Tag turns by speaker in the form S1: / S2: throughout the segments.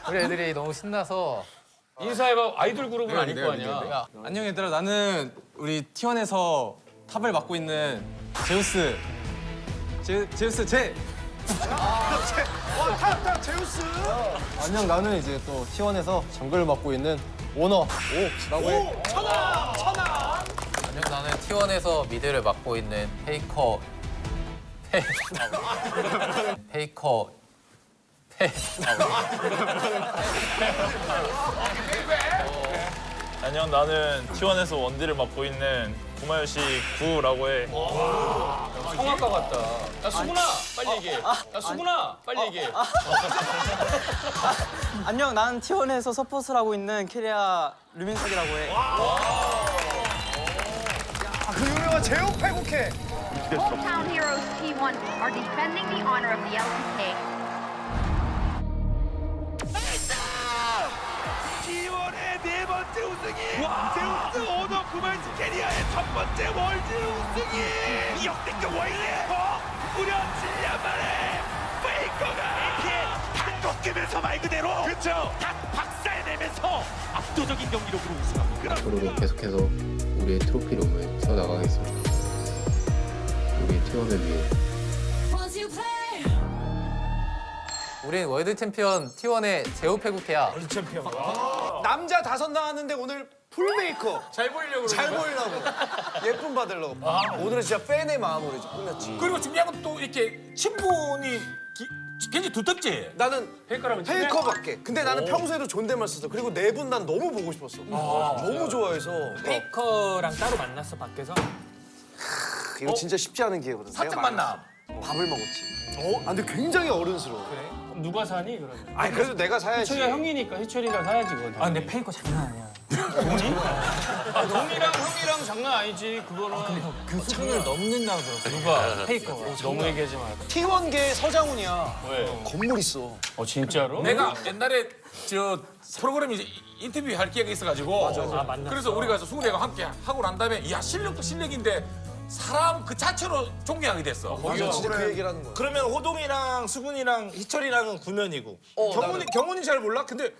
S1: 우리 애들이 너무 신나서
S2: 인사해봐. 아이돌 그룹은 아닐 거 아니야.
S3: 야, 안녕 얘들아. 나는 우리 T1에서 탑을 맡고 있는 제우스. 제우스 제.
S4: 탑 제우스.
S3: 안녕 나는 이제 또 T1에서 정글을 맡고 있는 오너 오라고 해.
S1: 안녕 나는 T1에서 미드를 맡고 있는 페이커 페이커
S5: 안녕, 나는 T1에서 원딜을 맡고 있는 구마요시 구라고 해.
S2: 성악가 같다. 야 수근아 빨리 얘기해. 야 수근아 빨리 얘기해.
S6: 안녕, 난 T1에서 서포트를 하고 있는 캐리아 류민석이라고 해.
S4: 그 유명한 제옥 패국회.
S7: Hometown Heroes T1 are defending the honor of the LCK.
S8: T1의 네 번째 우승이 제우스 오너 구만시 캐리어의 첫 번째 월드 우승이 역대급 월드에서 무려 7년 만에 페이커가 AP에 다 꺾이면서 말 그대로 그쵸 다 박살내면서 압도적인 경기력으로 우승합니다.
S9: 앞으로도 계속해서 우리의 트로피룸을 채워나가겠습니다. 우리의 T1을 위해.
S1: 우린 월드 챔피언 T1의 제우페국해야.
S4: 남자 5 나왔는데 오늘 풀 메이크업.
S2: 잘 보이려고
S4: 잘 보이려고. 예쁨 받으려고. 오늘은 진짜 팬의 마음으로 이제 꾸몄지.
S8: 그리고 중요한 건 또 이렇게 친분이 굉장히 두텁지?
S4: 나는
S2: 페이커라면
S4: 페이커밖에. 근데 나는 평소에도 존댓말 썼어. 그리고 네 분 난 너무 보고 싶었어. 너무 좋아해서.
S2: 페이커랑 따로 만났어 밖에서.
S4: 이거 진짜 쉽지 않은 기회거든.
S8: 사적 만남.
S4: 밥을 먹었지. 근데 굉장히 어른스러워.
S2: 누가 사니 그러면?
S4: 아니 그래도 내가 사야지.
S2: 희철이가 형이니까 희철이가 사야지 그건.
S6: 아, 근데 페이커 장난 아니야.
S2: 형이랑 장난 아니지 그거는.
S6: 그 수준을 넘는다 그러더라고.
S2: 누가?
S6: 페이커가.
S2: 너무 얘기하지 마.
S4: T1계 서장훈이야.
S2: 왜?
S4: 건물 있어.
S2: 진짜로?
S8: 내가 옛날에 저 프로그램 이제 인터뷰 할 기회가 있어가지고 그래서 우리가 수근이가 함께 하고 난 다음에 야 실력도 실력인데 사람 그 자체로 존경하게 됐어.
S4: 맞아, 진짜 그 얘기를 하는 거야.
S10: 그러면 호동이랑 수근이랑 희철이랑은 구면이고 경훈이 잘 몰라? 근데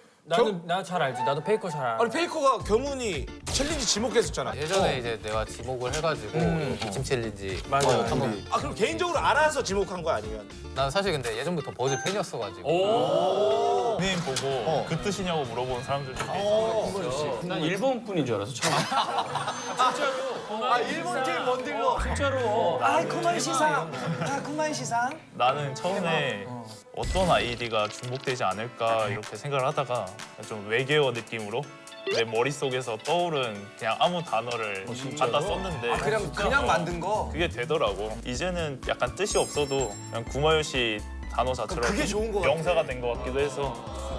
S6: 나 잘 알지. 나도 페이커 잘 알아.
S10: 아니 페이커가 경훈이 챌린지 지목했었잖아.
S1: 예전에 이제 내가 지목을 해가지고 기침 챌린지 한번.
S10: 아 그럼 개인적으로 알아서 지목한 거 아니면?
S1: 난 사실 근데 예전부터 버즈 팬이었어가지고.
S5: 님 보고 그 뜻이냐고 물어보는 사람들도 있어.
S2: 난 일본 분인 줄 알았어 처음.
S4: 일본 팀 원딜러.
S2: 진짜로.
S4: 쿠마이 시상. 쿠마이 시상.
S5: 나는 처음에 어떤 아이디가 중복되지 않을까 이렇게 생각을 하다가 좀 외계어 느낌으로 내 머릿속에서 떠오른 그냥 아무 단어를 갖다 썼는데
S4: 그냥 만든 거.
S5: 그게 되더라고. 이제는 약간 뜻이 없어도 그냥 구마요시 단어 자체로
S4: 그게 좋은 것 같아.
S5: 명사가 된 것 같기도 해서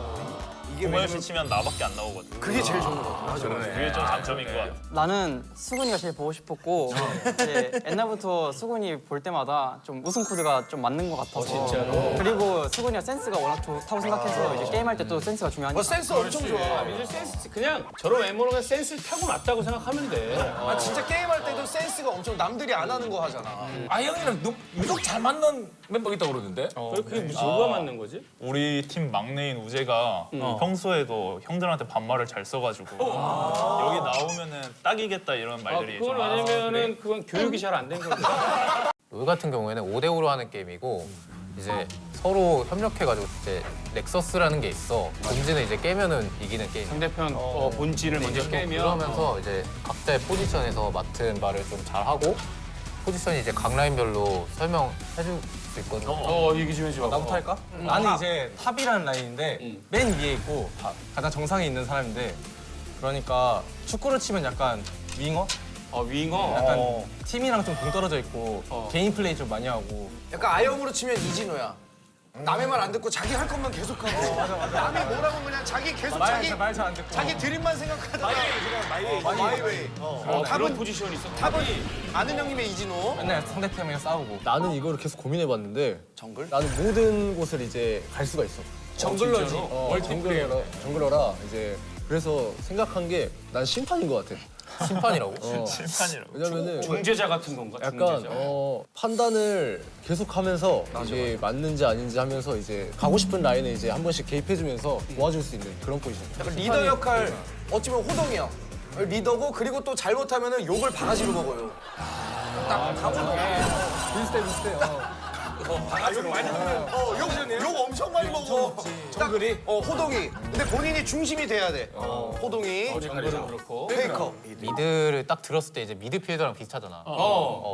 S5: 구마요시 치면 나밖에 안 나오거든.
S4: 그게 제일 좋은 거 같아.
S5: 그게 좀 장점인 것 같아.
S6: 나는 수근이가 제일 보고 싶었고 이제 옛날부터 수근이 볼 때마다 좀 웃음 코드가 좀 맞는 것 같아서.
S2: 진짜로?
S6: 그리고 수근이가 센스가 워낙 좋다고 생각해서 이제 게임할 때 또 센스가 중요하니까.
S4: 센스 엄청 좋아.
S2: 이제 센스 그냥 저런 외모로 그냥 센스를 타고났다고 생각하면 돼.
S4: 진짜 게임할 때도 센스가 엄청 남들이 안 하는 거 하잖아.
S8: 아 형이랑 유독 잘 맞는 멤버가 있다고 그러는데?
S2: 그게 무슨 뭐가 맞는 거지?
S5: 우리 팀 막내인 우재가 평소에도 형들한테 반말을 잘 써가지고 여기 나오면은 딱이겠다 이런 말들이
S2: 그건
S5: 좀 많아서.
S2: 왜냐면은 그건 교육이 잘 안 된 거지.
S1: 롤 같은 경우에는 5대5로 하는 게임이고 이제 서로 협력해가지고 이제 넥서스라는 게 있어. 본진을 이제 깨면은 이기는 게임.
S2: 상대편 본질을 먼저 깨면
S1: 그러면서 이제 각자의 포지션에서 맡은 말을 좀 잘하고 포지션이 이제 각 라인별로 설명해줄 수 있거든요.
S2: 얘기 좀 해줘.
S3: 나부터 할까? 나는 이제 탑이라는 라인인데 맨 위에 있고 가장 정상에 있는 사람인데 그러니까 축구를 치면 약간 윙어?
S2: 윙어.
S3: 약간 팀이랑 좀 동떨어져 있고 개인 플레이 좀 많이 하고
S4: 약간 아영으로 치면 이진호야. 남의 말 안 듣고 자기 할 것만 계속하고. 남이 뭐라고 그냥 자기 계속
S3: 말 잘 안 듣고
S4: 자기 드림만 생각하다가 마이웨이.
S2: 그런 포지션이 있어.
S4: 탑은 아는 형님의 이진호.
S3: 맨날 상대팀이랑 싸우고 나는 이거를 계속 고민해봤는데 나는 모든 곳을 이제 갈 수가 있어.
S4: 정글러지.
S3: 정글러라 이제 그래서 생각한 게 난 심판인 것 같아.
S1: 심판이라고?
S5: 심판이라고.
S11: 왜냐면은
S2: 중재자 같은 건가?
S11: 약간
S2: 중재자.
S11: 판단을 계속하면서 이게 맞는지 아닌지 하면서 이제 가고 싶은 라인에 이제 한 번씩 개입해주면서 도와줄 수 있는 그런 포지션.
S4: 약간 리더 역할 어찌보면 호동이 형 리더고 그리고 또 잘못하면은 욕을 바가지로 먹어요. 딱 강호동.
S11: 비슷해.
S4: 욕 엄청 많이 먹어. 정글이? 호동이. 근데 본인이 중심이 돼야 돼. 호동이.
S2: 정글은 그렇고.
S4: 페이커.
S1: 미드를 딱 들었을 때 이제 미드필더랑 비슷하잖아.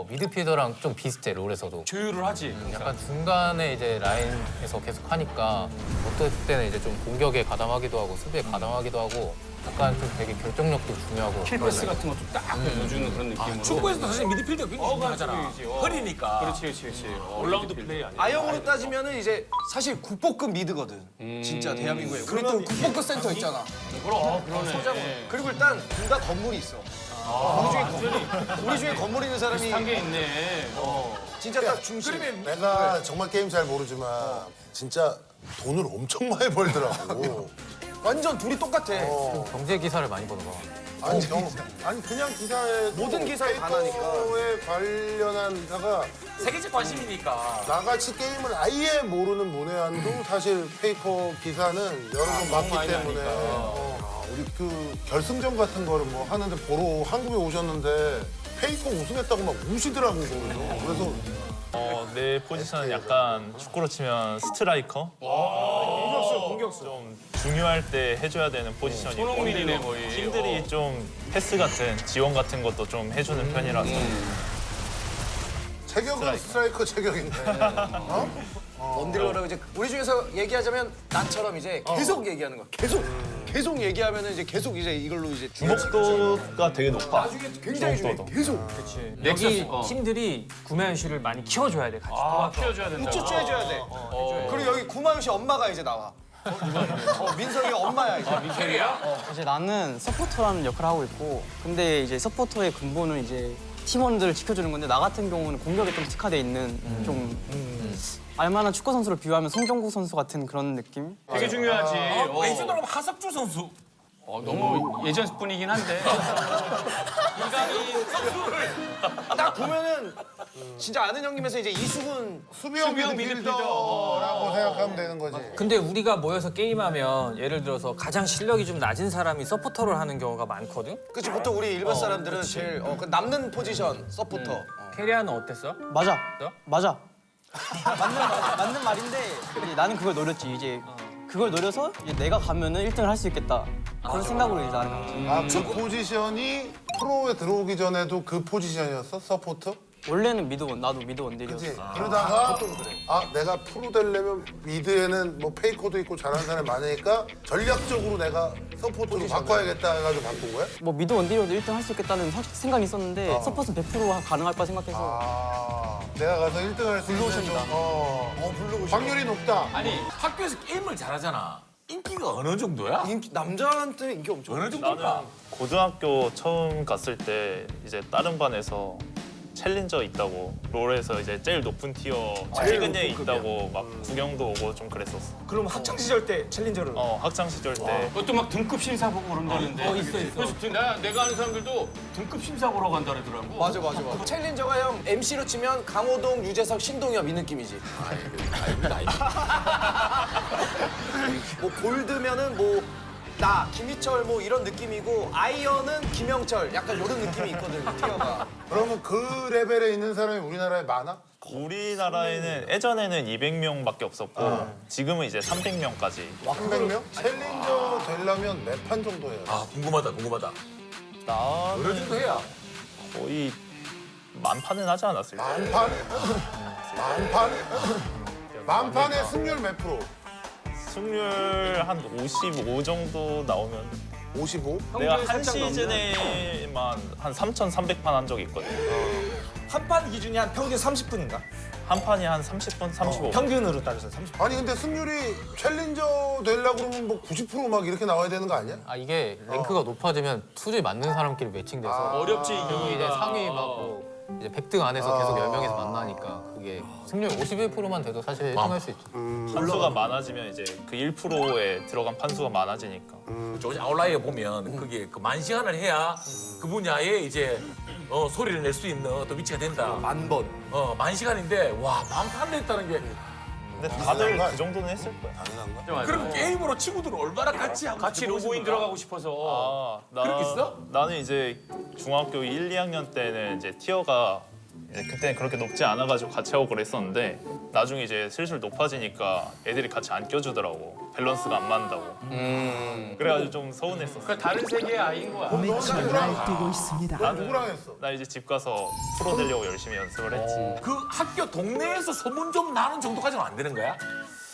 S1: 미드필더랑 좀 비슷해 롤에서도.
S2: 조율을 하지.
S1: 약간 중간에 이제 라인에서 계속 하니까 어떨 때는 이제 좀 공격에 가담하기도 하고 수비에 가담하기도 하고 약간 좀 되게 결정력도 중요하고.
S2: 킬패스 같은 것도 딱 넣어주는 그런 느낌으로.
S8: 축구에서도 사실 미드필더가 굉장히 중요하잖아. 허리니까.
S2: 그렇지.
S8: 올라운드 플레이 아니야.
S4: 아영으로 따지면은 이제 사실 국보급 미드거든. 진짜 대한민국에. 우리 또 국보급 센터 있잖아.
S2: 그러네.
S4: 그리고 일단 둘 다 건물이 있어. 우리 중에 건물 있는 사람이
S2: 한 게 있네.
S4: 진짜 딱 중심.
S12: 내가 정말 게임 잘 모르지만 진짜 돈을 엄청 많이 벌더라고.
S4: 완전 둘이 똑같아.
S1: 경제 기사를 많이 보는 거야.
S12: 아니 그냥 기사에
S4: 모든 기사에 관하니까.
S12: 페이커에 관련한 기사가
S8: 세계적 관심이니까.
S12: 나같이 게임을 아예 모르는 문외한도 사실 페이커 기사는 여러 번 봤기 때문에 우리 그 결승전 같은 거를 뭐 하는데 보러 한국에 오셨는데 페이커 우승했다고 막 우시더라고 거기서. 그래서
S5: 내 포지션은 약간 축구로 치면 스트라이커. 공격수. 좀 중요할 때 해줘야 되는 포지션이고.
S2: 손흥민이네 거의.
S5: 팀들이 좀 패스 같은 지원 같은 것도 좀 해주는 편이라서.
S12: 체격은 스트라이커 체격인데.
S4: 원딜러라고 이제 우리 중에서 얘기하자면 나처럼 이제 계속 얘기하는 거야. 계속 얘기하면은 이제 계속 이제 이걸로 이제
S5: 주목도가 되게 높아.
S4: 나중에 굉장히 중요해. 계속.
S6: 여기 팀들이 구매현 씨를 많이 키워줘야 돼. 같이.
S2: 키워줘야 된다.
S4: 우쭈쭈 해줘야 돼. 그리고 여기 구마윤 씨 엄마가 이제 나와. 민석이가 엄마야 이제.
S2: 미켈이야?
S6: 이제 나는 서포터라는 역할을 하고 있고, 근데 이제 서포터의 근본은 이제 팀원들을 지켜주는 건데, 나 같은 경우는 공격에 좀 특화돼 있는 좀 알만한 축구 선수를 비유하면 송정국 선수 같은 그런 느낌?
S2: 되게 중요하지.
S8: 왼쪽으로 가면 하석주 선수.
S2: 너무 예전 분이긴 한데.
S4: 딱 보면은 진짜 아는 형님에서 이제 이수근
S12: 수비형 미드필더라고 생각하면 되는 거지.
S13: 근데 우리가 모여서 게임하면 예를 들어서 가장 실력이 좀 낮은 사람이 서포터를 하는 경우가 많거든?
S4: 그치 보통 우리 일반 사람들은 제일 그 남는 포지션 서포터.
S13: 캐리아는 어땠어?
S6: 맞아.
S13: 너?
S6: 맞아. 맞는 말인데 이제 나는 그걸 노렸지. 이제 그걸 노려서 이제 내가 가면은 1등을 할 수 있겠다. 그런 생각으로 이제 나는 갔지.
S12: 그 포지션이 프로에 들어오기 전에도 그 포지션이었어? 서포트?
S6: 원래는 나도 미드 원딜이었어.
S12: 그치? 그러다가 내가 프로 되려면 미드에는 뭐 페이커도 있고 잘하는 사람이 많으니까 전략적으로 내가 서포트로 바꿔야겠다 해가지고 바꾼 거야?
S6: 뭐 미드 원딜이어도 1등 할 수 있겠다는 생각이 있었는데 서포트는 100% 가능할 거라 생각해서
S12: 내가 가서 1등 할 수 있는 블루오션. 확률이 높다.
S8: 아니 학교에서 게임을 잘하잖아. 인기가 어느 정도야?
S4: 남자한테 인기 엄청.
S8: 어느 정도일까?
S5: 나는 고등학교 처음 갔을 때 이제 다른 반에서 챌린저 있다고 롤에서 이제 제일 높은 티어 최근에 있다고 막 구경도 오고 좀 그랬었어.
S10: 그럼 학창 시절 때 챌린저를
S5: 학창 시절 때
S2: 그것도 막 등급 심사 보고 그런다는데. 있어. 그래서 내가 아는 사람들도 등급 심사 보러 간다 그러더라고.
S4: 맞아. 챌린저가 형 MC로 치면 강호동, 유재석, 신동엽 이 느낌이지. 뭐 골드면은 뭐 나, 김희철 뭐 이런 느낌이고 아이언은 김영철 약간 이런 느낌이 있거든 티어가.
S12: 그러면 그 레벨에 있는 사람이 우리나라에 많아?
S5: 우리나라에는 예전에는 200명밖에 없었고 지금은 이제 300명까지.
S12: 300명? 챌린저 되려면 몇 판 정도 해야 돼?
S8: 궁금하다.
S5: 나는
S8: 어느 정도 해야?
S5: 거의 만판은 하지 않았을까?
S12: 만판? 만판에 승률 몇 프로?
S5: 승률 한 55 정도 나오면
S12: 55?
S5: 내가 한 시즌에만 한 3,300판 한 적이 있거든.
S10: 한 판 기준이 한 평균 30분인가?
S5: 한 판이 한 30분, 35분.
S10: 평균으로 따져서 30분.
S12: 아니 근데 승률이 챌린저 되려고 그러면 뭐 90% 이렇게 나와야 되는 거 아니야?
S1: 이게 랭크가 높아지면 수준이 맞는 사람끼리 매칭돼서
S2: 어렵지
S1: 이제
S2: 이게
S1: 상위 막 뭐 이제 100등 안에서 계속 10명에서 만나니까 그게 승률 51%만 돼도 사실 1등 할 수 있죠.
S5: 판수가 많아지면 이제 그 1%에 들어간 판수가 많아지니까.
S8: 조지 아웃라이어 보면 그게 그 만 시간을 해야 그 분야에 이제 소리를 낼 수 있는 어떤 위치가 된다.
S4: 만 번.
S8: 만 시간인데 와 만판 냈다는 게.
S5: 근데 다들 그 정도는 했을 거야.
S8: 그럼 게임으로 친구들은 얼마나 같이 하고
S2: 같이 로그인 들어가고 싶어서.
S8: 그런 게 있어?
S5: 나는 이제 중학교 1, 2학년 때는 이제 티어가 이제 그때는 그렇게 높지 않아가지고 같이 하고 그랬었는데 나중에 이제 슬슬 높아지니까 애들이 같이 안 껴주더라고. 밸런스가 안 맞는다고. 그래가지고 좀 서운했었어.
S2: 그러니까 다른 세계의 아이인 거야.
S12: 뛰고
S14: 있습니다.
S12: 누구랑 했어?
S5: 나 이제 집 가서 프로 되려고 열심히 연습을 했지.
S8: 그 학교 동네에서 소문 좀 나는 정도까지는 안 되는 거야?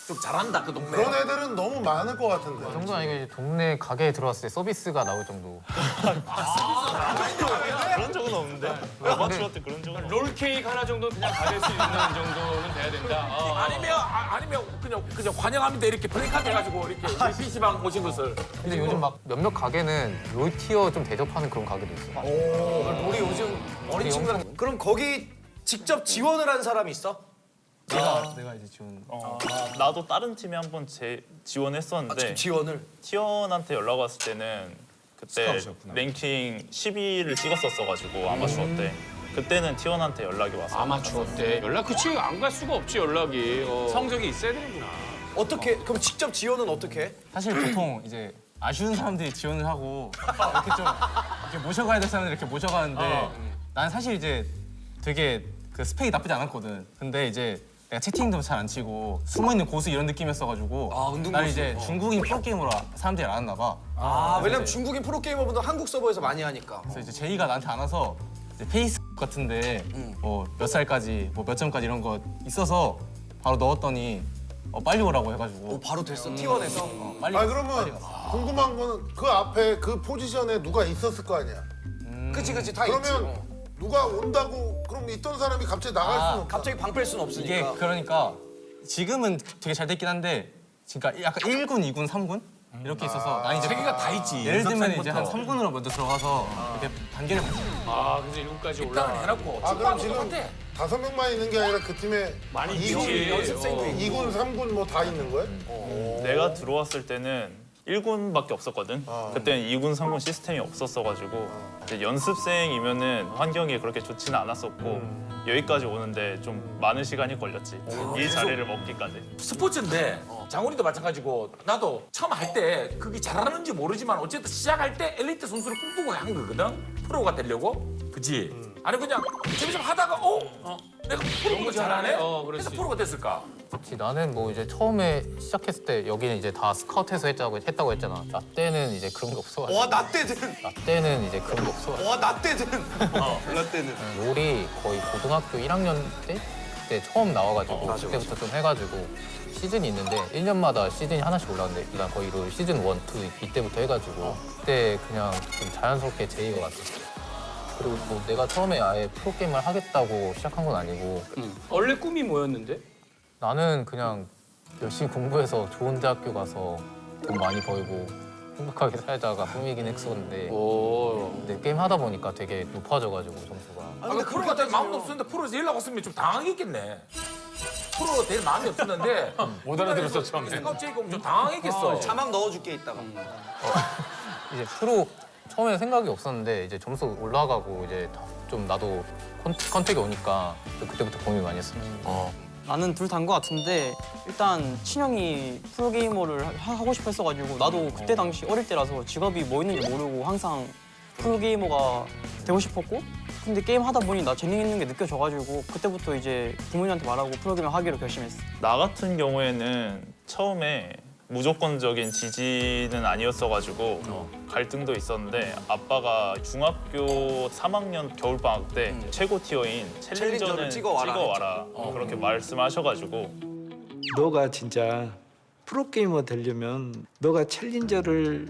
S8: 좀 잘한다 그 동네.
S12: 그런 애들은 너무 많을 것 같은데.
S1: 그 정도 아니고 이제 동네 가게에 들어왔을 때 서비스가 나올 정도.
S5: 그런 적은 없는데. 아마추어 때 그런 적은 없는데.
S2: 롤케이크 하나 정도는 그냥 받을 수 있는 정도는 돼야 된다.
S8: 아니면 그냥 환영합니다 이렇게 플래카드 해가지고 이렇게 우리 PC방 오신 것을.
S1: 근데 요즘 막 몇몇 가게는 롤 티어 좀 대접하는 그런 가게도 있어.
S4: 우리 요즘 어린 친구들. 그럼 거기 직접 지원을 한 사람이 있어?
S3: 내가 이제 지원.
S5: 나도 다른 팀에 한번 지원했었는데
S4: 지원을?
S5: 티원한테 연락 왔을 때는 그때
S3: 스카우트였구나.
S5: 랭킹 10위를 찍었었어가지고 아마추어 때 그때는 티원한테 연락이 왔어.
S2: 아마추어 때 연락 그치 안 갈 수가 없지 연락이. 성적이 있어야 되는구나.
S4: 어떻게? 그럼 직접 지원은 어떻게 해?
S3: 사실 보통 이제 아쉬운 사람들이 지원을 하고 이렇게 좀 이렇게 모셔가야 될 사람들 이렇게 모셔가는데 난 사실 이제 되게 그 스펙이 나쁘지 않았거든. 근데 이제 내가 채팅도 잘 안 치고 숨어있는 고수 이런 느낌이었어가지고 난 이제 중국인 프로게이머로 사람들이 알았나 봐.
S4: 왜냐면 중국인 프로게이머분들 한국 서버에서 많이 하니까.
S3: 그래서 이제 제이가 나한테 안 와서 이제 페이스북 같은데 뭐 몇 살까지 뭐 몇 점까지 이런 거 있어서 바로 넣었더니 빨리 오라고 해가지고
S4: 바로 됐어 T1에서.
S3: 빨리.
S12: 아니 그러면 궁금한 거는 그 앞에 그 포지션에 누가 있었을 거 아니야.
S4: 그치 다
S12: 그러면
S4: 있지.
S12: 누가 온다고 그럼 있던 사람이 갑자기 나갈 수는 없어.
S4: 갑자기 방 뺄 수는 없으니까.
S3: 이게 그러니까 지금은 되게 잘 됐긴 한데 그러니까 약간 1군, 2군, 3군 이렇게 있어서 난 이제
S8: 세계가 다 있지.
S3: 예를 들면 이제 한 3군으로 먼저 들어가서 이렇게 단계를
S2: 그래서 1군까지
S8: 일단
S2: 올라.
S8: 해놓고
S12: 아 그럼
S8: 축구하고
S12: 지금
S8: 똑같아.
S12: 5명만 있는 게 아니라 그 팀에
S2: 많이
S12: 2군,
S2: 있지.
S4: 연습생도 있고.
S12: 2군, 3군 뭐 다 있는 거야?
S5: 내가 들어왔을 때는 1군밖에 없었거든. 그때는 2군, 3군 시스템이 없었어가지고 이제 연습생이면은 환경이 그렇게 좋지는 않았었고 여기까지 오는데 좀 많은 시간이 걸렸지. 이 자리를 먹기까지.
S8: 스포츠인데 장훈이도 마찬가지고 나도 처음 할 때 그게 잘하는지 모르지만 어쨌든 시작할 때 엘리트 선수를 꿈꾸고 한 거거든. 프로가 되려고. 그지? 아니 그냥 재미좀 하다가 내가 프로가 잘하네?
S2: 그럴
S8: 그래서
S2: 수
S8: 프로가 됐을까?
S1: 그렇지. 나는 뭐 이제 처음에 시작했을 때 여기는 이제 다 스카우트해서 했다고 했잖아. 나 때는 이제 그런 게 없어가지고.
S4: 나 때든.
S1: 나 때는 이제 그런 게 없어가지고.
S4: 나 때든. 나 때는.
S1: 롤이 거의 고등학교 1학년 때 그때 처음 나와가지고 그때부터 좀 해가지고 시즌이 있는데 1년마다 시즌이 하나씩 올라왔는데 나 거의 롤 시즌 1, 2 이때부터 해가지고 그때 그냥 좀 자연스럽게 제의가 왔었어. 그리고 뭐 내가 처음에 아예 프로게임을 하겠다고 시작한 건 아니고
S2: 원래 꿈이 뭐였는데?
S1: 나는 그냥 열심히 공부해서 좋은 대학교 가서 돈 많이 벌고 행복하게 살자가 꿈이긴 했었는데 근데 게임 하다 보니까 되게 높아져가지고 점수가.
S8: 근데 프로가 될 마음도 없었는데 프로에서 연락 왔으면 좀 당황했겠네. 프로 될 마음이 없었는데
S2: 못 알아들었어 처음에.
S8: 스카우트 얘기가 좀 당황했겠어.
S4: 자막 넣어줄게 이따가.
S1: 이제 프로 처음에는 생각이 없었는데 이제 점수 올라가고 이제 좀 나도 컨택이 오니까 그때부터 고민 많이 했어.
S6: 나는 둘 다인 것 같은데 일단 친형이 프로게이머를 하고 싶어 했어가지고 나도 그때 당시 어릴 때라서 직업이 뭐 있는지 모르고 항상 프로게이머가 되고 싶었고 근데 게임 하다 보니 나 재능 있는 게 느껴져가지고 그때부터 이제 부모님한테 말하고 프로게이머 하기로 결심했어.
S5: 나 같은 경우에는 처음에 무조건적인 지지는 아니었어가지고 갈등도 있었는데 아빠가 중학교 3학년 겨울방학 때 최고 티어인 챌린저는 찍어와라 그렇게 말씀하셔가지고
S15: 너가 진짜 프로게이머 되려면 너가 챌린저를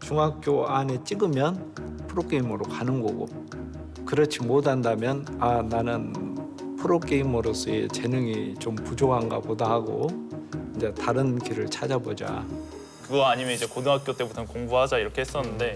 S15: 중학교 안에 찍으면 프로게이머로 가는 거고 그렇지 못한다면 나는 프로게이머로서의 재능이 좀 부족한가 보다 하고 이제 다른 길을 찾아보자.
S5: 그거 아니면 이제 고등학교 때부터는 공부하자 이렇게 했었는데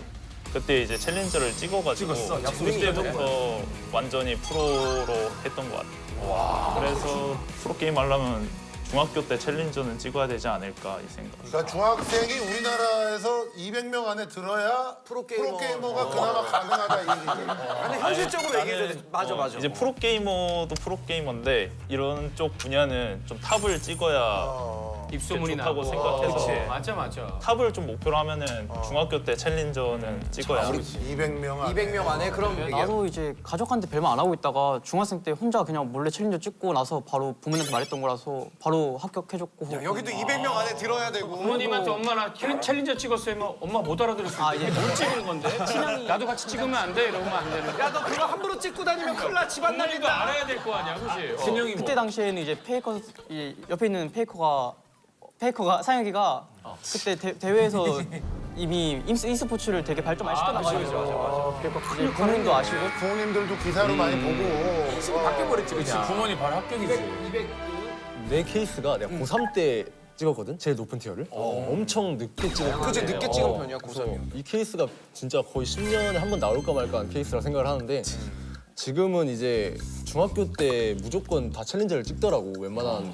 S5: 그때 이제 챌린저를 찍어가지고 그때부터 완전히 프로로 했던 것 같아요. 그래서 프로게임 하려면 중학교 때 챌린저는 찍어야 되지 않을까 이 생각.
S12: 그러니까 중학생이 우리나라에서 200명 안에 들어야 프로게이머가 그나마 가능하다 이 얘기지.
S4: 근데 현실적으로 얘기해도 맞아.
S5: 이제 프로게이머도 프로게이머인데 이런 쪽 분야는 좀 탑을 찍어야
S2: 입소문이
S5: 좋다고
S2: 나고.
S5: 생각해서
S2: 맞아.
S5: 탑을 좀 목표로 하면은 중학교 때 챌린저는 찍어야.
S12: 200명
S4: 안에 그럼
S6: 나도 이제 가족한테 별말 안 하고 있다가 중학생 때 혼자 그냥 몰래 챌린저 찍고 나서 바로 부모님한테 말했던 거라서 바로 합격해줬고.
S4: 여기도 200명 안에 들어야 되고.
S2: 부모님한테 엄마 나 챌린저 찍었어요. 막 엄마 못 알아들을 수 있어. 뭘 찍은 건데? 나도 같이 찍으면 안 돼? 이러면 안 되는.
S4: 야, 너 그거 함부로 찍고 다니면 큰일 나. 집안
S2: 부모님도
S4: 날린다.
S2: 알아야 될 거 아니야, 그렇지? 신영이
S6: 그때 당시에는 이제 페이커 옆에 있는 페이커가 상혁이가 그때 대회에서 이미 e스포츠를 되게 발전 많이 시켜놔가지고 이제 부모님도 아시고
S12: 부모님들도 기사로 많이 보고
S2: 바뀌어버렸지, 그치? 부모님 바로 합격이지.
S11: 내 케이스가 내가 고3 때 찍었거든? 제일 높은 티어를. 엄청 늦게 찍었거든.
S4: 그치, 늦게 찍은 편이야, 고3이면.
S11: 이 케이스가 진짜 거의 10년에 한 번 나올까 말까 한 케이스라 생각을 하는데 지금은 이제 중학교 때 무조건 다 챌린저를 찍더라고, 웬만한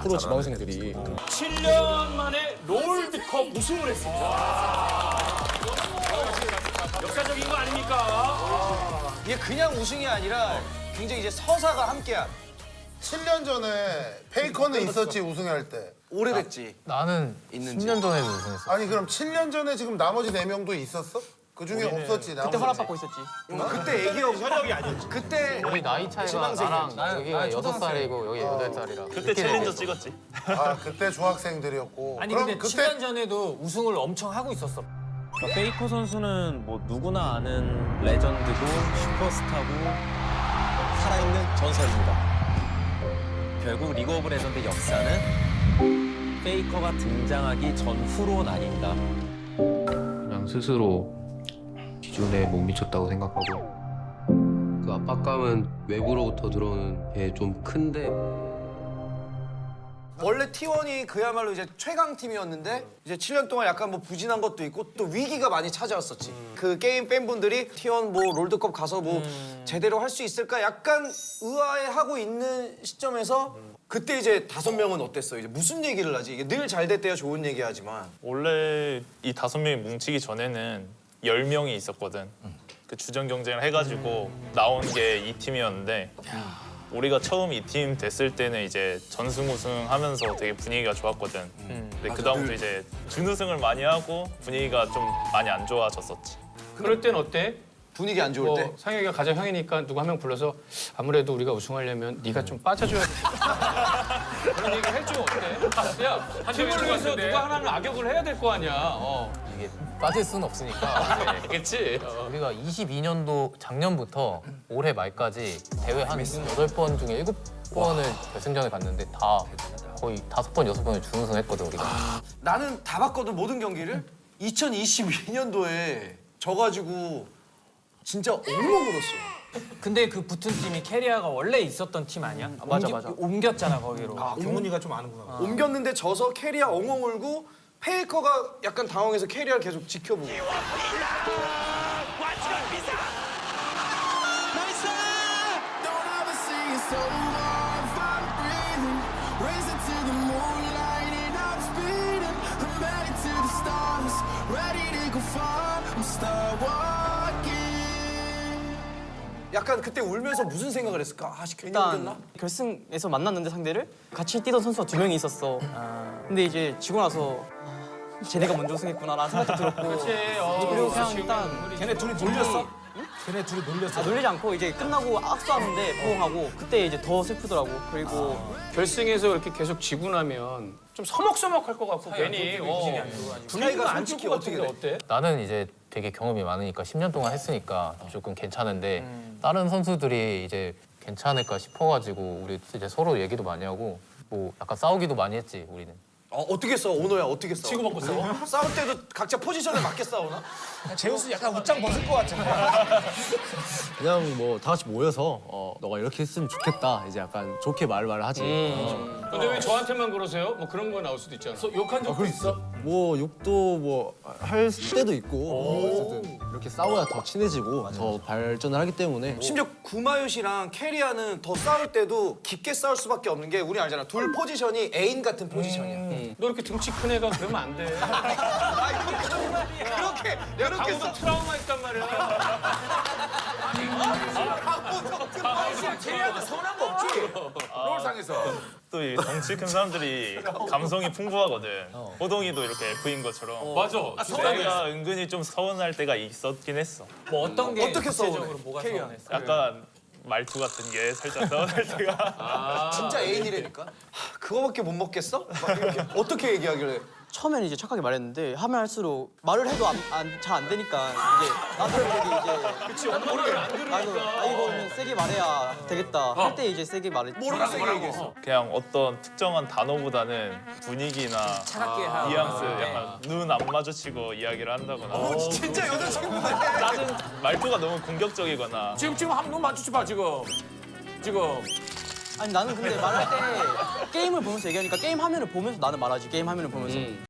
S11: 프로 지망생들이.
S2: 7년 만에 롤드컵 우승을 했습니다. 역사적인 거 아닙니까?
S4: 이게 그냥 우승이 아니라 굉장히 이제 서사가 함께한.
S12: 7년 전에 페이커는 있었지 우승할 때.
S4: 오래됐지.
S1: 나는 10년 전에도 우승했어.
S12: 아니 그럼 7년 전에 지금 나머지 4명도 있었어? 그 중에 없었지.
S6: 그때 허락받고 있었지.
S4: 그때 애기였고 현역이 아니었지. 그때
S1: 우리 나이 차이가 나랑 여기가 6살이고 여기 8살이라.
S5: 그때 챌린저 찍었지.
S12: 아 그때 중학생들이었고.
S13: 아니
S12: 그럼
S13: 근데
S12: 그때
S13: 7년 전에도 우승을 엄청 하고 있었어.
S14: 페이커 선수는 뭐 누구나 아는 레전드고 슈퍼스타고 살아있는 전설입니다. 결국 리그 오브 레전드 역사는 페이커가 등장하기 전후로 나뉜다.
S9: 그냥 스스로 기준에 못 미쳤다고 생각하고 그 압박감은 외부로부터 들어오는 게 좀 큰데
S4: 원래 T1이 그야말로 이제 최강 팀이었는데 이제 7년 동안 약간 뭐 부진한 것도 있고 또 위기가 많이 찾아왔었지. 그 게임 팬분들이 T1 뭐 롤드컵 가서 뭐 제대로 할 수 있을까 약간 의아해하고 있는 시점에서 그때 이제 5명은 어땠어? 이제 무슨 얘기를 하지? 이게 늘 잘 됐대요 좋은 얘기하지만
S5: 원래 이 5명이 뭉치기 전에는 10명이 있었거든. 그 주전 경쟁을 해가지고 나온 게 이 팀이었는데 우리가 처음 이 팀 됐을 때는 이제 전승 우승하면서 되게 분위기가 좋았거든. 근데 그 다음부터 이제 준우승을 많이 하고 분위기가 좀 많이 안 좋아졌었지.
S2: 그럴 땐 어때?
S4: 분위기 안 좋을 때?
S2: 상혁이가 가장 형이니까 누구 한 명 불러서 아무래도 우리가 우승하려면 네가 좀 빠져줘야 돼. 그런 얘기 해주면 어때? 야, 팀을 위해서 누가 하나는 악역을 해야 될 거 아니야.
S1: 이게 빠질 수는 없으니까.
S2: 그치?
S1: 우리가 22년도 작년부터 올해 말까지 대회 한 8번 중에 7번을 결승전에 갔는데 다 거의 5번, 6번을 준우승했거든 우리가.
S4: 나는 다 봤거든 모든 경기를. 2022년도에 져가지고 진짜 엉엉 울었어.
S13: 근데 그 붙은 팀이 캐리아가 원래 있었던 팀 아니야?
S6: 맞아.
S13: 옮겼잖아 거기로.
S10: 경훈이가 좀 아는구나.
S4: 옮겼는데 져서 캐리아 엉엉 울고 페이커가 약간 당황해서 캐리아를 계속 지켜보고. 약간 그때 울면서 무슨 생각을 했을까? 아, 괜히 울었나?
S6: 일단 결승에서 만났는데 상대를 같이 뛰던 선수가 2명이 있었어. 근데 이제 지고 나서 쟤네가 먼저 우승했구나라는 생각도 들었고. 그리고 그냥 일단
S10: 걔네 둘이 놀렸어? 걔네 둘이 놀렸어?
S6: 놀리지 않고 이제 끝나고 악수하는데 포옹하고 그때 이제 더 슬프더라고. 그리고
S2: 결승에서 이렇게 계속 지고 나면 좀 서먹서먹할 것 같고 괜히 분위기가 안 지키고 어때?
S1: 나는 이제 되게 경험이 많으니까 10년 동안 했으니까 조금 괜찮은데 다른 선수들이 이제 괜찮을까 싶어가지고 우리 이제 서로 얘기도 많이 하고 뭐 약간 싸우기도 많이 했지 우리는.
S4: 어떻게 싸워? 오너야 어떻게 싸워?
S2: 치고받고 싸워?
S4: 싸울 때도 각자 포지션에 맞게 싸우나?
S10: 제우스 약간 웃장 벗을 것 같은데.
S11: 그냥 뭐 다 같이 모여서 너가 이렇게 했으면 좋겠다. 이제 약간 좋게 말을 하지.
S2: 근데 왜 저한테만 그러세요? 뭐 그런 거 나올 수도 있잖아. 욕한 적도 있어?
S11: 뭐 욕도 뭐 할 때도 있고 어쨌든 이렇게 싸워야 더 친해지고 더 발전을 하기 때문에
S4: 심지어 구마유시랑 캐리아는 더 싸울 때도 깊게 싸울 수밖에 없는 게 우리 알잖아. 둘 포지션이 애인 같은 포지션이야.
S2: 너 이렇게 등치 큰 애가 그러면 안 돼.
S4: 그렇게
S2: 강호도 트라우마 있단 말이야.
S8: 캐리아도 서운한 거 없지? 롤상에서.
S5: 또 이 덩치 큰 사람들이 감성이 풍부하거든. 호동이도 이렇게 F인 것처럼.
S2: 맞아.
S5: 내가 은근히 좀 서운할 때가 있었긴 했어.
S13: 뭐 어떤 게
S4: 어떻게
S13: 구체적으로
S4: 서운해?
S13: 뭐가
S4: 캐리어.
S13: 서운했어?
S5: 약간 말투 같은 게 살짝 서운할 때가.
S4: 진짜 애인이라니까. 그거밖에 못 먹겠어? 막 이렇게 어떻게 얘기하길래?
S6: 처음에는 이제 착하게 말했는데 하면 할수록 말을 해도 잘 안 되니까 이제 나도 이제
S2: 그치, 엄마는 안 들으니까.
S6: 이거는 세게 말해야 되겠다 할 때 이제 세게 말했지.
S4: 뭐라고 얘기했어?
S5: 그냥 어떤 특정한 단어보다는 분위기나
S13: 차갑게 하고.
S5: 뉘앙스, 약간 눈 안 마주치고 이야기를 한다거나.
S4: 진짜 여자친구네.
S5: 말투가 너무 공격적이거나.
S8: 지금 한번 맞추지 마 지금.
S6: 아니 나는 근데 말할 때 게임을 보면서 얘기하니까 게임 화면을 보면서 나는 말하지. 게임 화면을 보면서.